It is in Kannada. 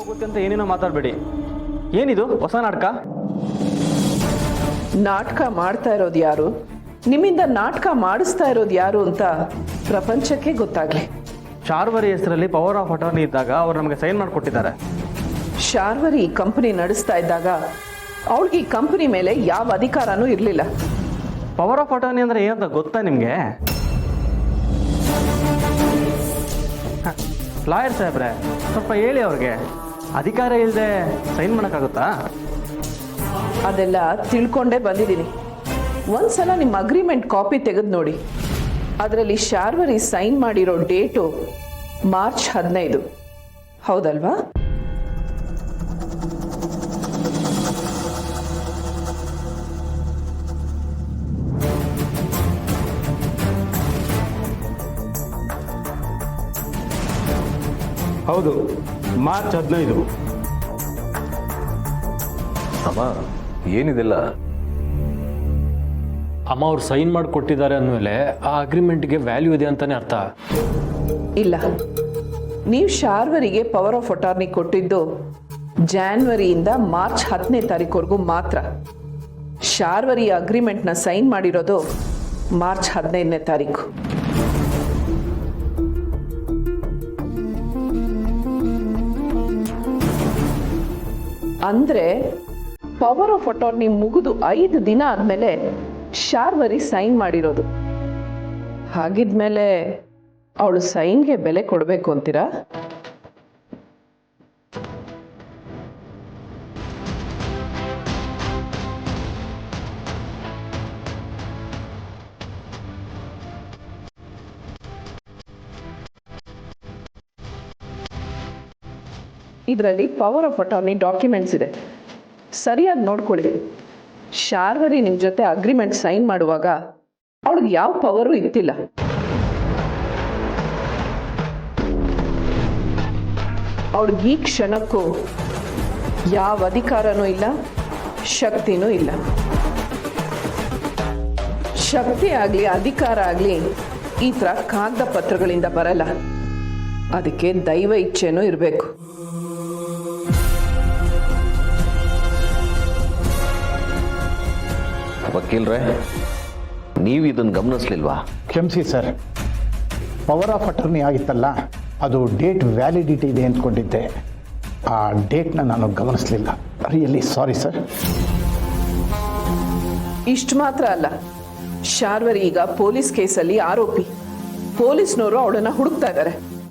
ಹೋಗುತ್ತೆ ಅಂತ ಏನೇನೋ ಮಾತಾಡಬೇಡಿ. ಏನಿದು ಹೊಸ ನಾಟಕ? ನಾಟಕ ಮಾಡ್ತಾ ಇರೋದು ಯಾರು, ನಿಮ್ಮಿಂದ ನಾಟಕ ಮಾಡಿಸ್ತಾ ಇರೋದು ಯಾರು ಅಂತ ಪ್ರಪಂಚಕ್ಕೆ ಗೊತ್ತಾಗ್ಲಿ. ಶಾರ್ವರಿ ಹೆಸರಲ್ಲಿ ಪವರ್ ಆಫ್ ಅಟಾರ್ನಿ ಇದ್ದಾಗ ಅವ್ರು ನಮಗೆ ಸೈನ್ ಮಾಡಿಕೊಟ್ಟಿದ್ದಾರೆ. ಶಾರ್ವರಿ ಈ ಕಂಪನಿ ನಡೆಸ್ತಾ ಇದ್ದಾಗ ಅವಳಿಗೆ ಈ ಕಂಪನಿ ಮೇಲೆ ಯಾವ ಅಧಿಕಾರನೂ ಇರಲಿಲ್ಲ. ಪವರ್ ಆಫ್ ಅಟಾರ್ನಿ ಅಂದರೆ ಏನಂತ ಗೊತ್ತಾ ನಿಮಗೆ? ಲಾಯರ್ ಸಾಹೇಬ್ರೆ, ಸ್ವಲ್ಪ ಹೇಳಿ ಅವ್ರಿಗೆ. ಅಧಿಕಾರ ಇಲ್ಲದೆ ಸೈನ್ ಮಾಡೋಕ್ಕಾಗುತ್ತಾ? ಅದೆಲ್ಲ ತಿಳ್ಕೊಂಡೇ ಬಂದಿದ್ದೀನಿ. ಒಂದ್ಸಲ ನಿಮ್ಮ ಅಗ್ರಿಮೆಂಟ್ ಕಾಪಿ ತೆಗೆದು ನೋಡಿ. ಅದರಲ್ಲಿ ಶಾರ್ವರಿ ಸೈನ್ ಮಾಡಿರೋ ಡೇಟು ಮಾರ್ಚ್ 15, ಹೌದಲ್ವಾ? ಹೌದು, ಮಾರ್ಚ್ 15. ಅಮ್ಮ, ಏನಿದೆಲ್ಲ? ಅಮ್ಮ ಅವ್ರು ಸೈನ್ ಮಾಡಿ ಕೊಟ್ಟಿದ್ದಾರೆ ಅಂದಮೇಲೆ ಆ ಅಗ್ರಿಮೆಂಟ್ಗೆ ವ್ಯಾಲ್ಯೂ ಇದೆ ಅಂತಾನೆ ಅರ್ಥ. ಇಲ್ಲ, ನೀವು ಶಾರ್ವರಿಗೆ ಪವರ್ ಆಫ್ ಅಟಾರ್ನಿ ಕೊಟ್ಟಿದ್ದು ಜಾನ್ವರಿಯಿಂದ ಮಾರ್ಚ್ 10ನೇ ತಾರೀಕುವರೆಗೂ ಮಾತ್ರ. ಶಾರ್ವರಿ ಅಗ್ರಿಮೆಂಟ್ನ ಸೈನ್ ಮಾಡಿರೋದು ಮಾರ್ಚ್ 15ನೇ ತಾರೀಕು. ಅಂದ್ರೆ ಪವರ್ ಆಫ್ ಅಟಾರ್ನಿ ಮುಗಿದು 5 ದಿನ ಆದ್ಮೇಲೆ ಶಾರ್ವರಿ ಸೈನ್ ಮಾಡಿರೋದು. ಹಾಗಿದ್ಮೇಲೆ ಅವಳು ಸೈನ್ಗೆ ಬೆಲೆ ಕೊಡಬೇಕು ಅಂತೀರಾ? ಇದರಲ್ಲಿ ಪವರ್ ಆಫ್ ಅಟಾರ್ನಿ ಡಾಕ್ಯುಮೆಂಟ್ಸ್ ಇದೆ, ಸರಿಯಾಗಿ ನೋಡ್ಕೊಳ್ಳಿ. ಶಾರ್ವರಿ ನಿಮ್ಮ ಜೊತೆ ಅಗ್ರಿಮೆಂಟ್ ಸೈನ್ ಮಾಡುವಾಗ ಅವಳಿಗೆ ಯಾವ ಪವರು ಇತ್ತಿಲ್ಲ. ಅವಳಿಗೆ ಈ ಕ್ಷಣಕ್ಕೂ ಯಾವ ಅಧಿಕಾರನೂ ಇಲ್ಲ, ಶಕ್ತಿನೂ ಇಲ್ಲ. ಶಕ್ತಿ ಆಗಲಿ ಅಧಿಕಾರ ಆಗಲಿ ಈ ಥರ ಕಾಗದ ಪತ್ರಗಳಿಂದ ಬರಲ್ಲ. ಅದಕ್ಕೆ ದೈವ ಇಚ್ಛೆನೂ ಇರಬೇಕು. ವಕೀಲ್ರೆ, ನೀವು ಇದನ್ನು ಗಮನಿಸ್ಲಿಲ್ವಾ? ಕ್ಷಮಿಸಿ ಸರ್, ಪವರ್ ಆಫ್ ಅಟರ್ನಿ ಆಗಿತ್ತಲ್ಲ, ಅದು ಡೇಟ್ ವ್ಯಾಲಿಡಿಟಿ ಇದೆ ಅಂದ್ಕೊಂಡಿದ್ದೆ. ಆ ಡೇಟ್ನ ನಾನು ಗಮನಿಸಲಿಲ್ಲ. Really sorry sir. ಇಷ್ಟು ಮಾತ್ರ ಅಲ್ಲ, ಶಾರ್ವರಿ ಈಗ ಪೊಲೀಸ್ ಕೇಸಲ್ಲಿ ಆರೋಪಿ. ಪೊಲೀಸ್ನವರು ಅವಳನ್ನು ಹುಡುಕ್ತಾ ಇದ್ದಾರೆ.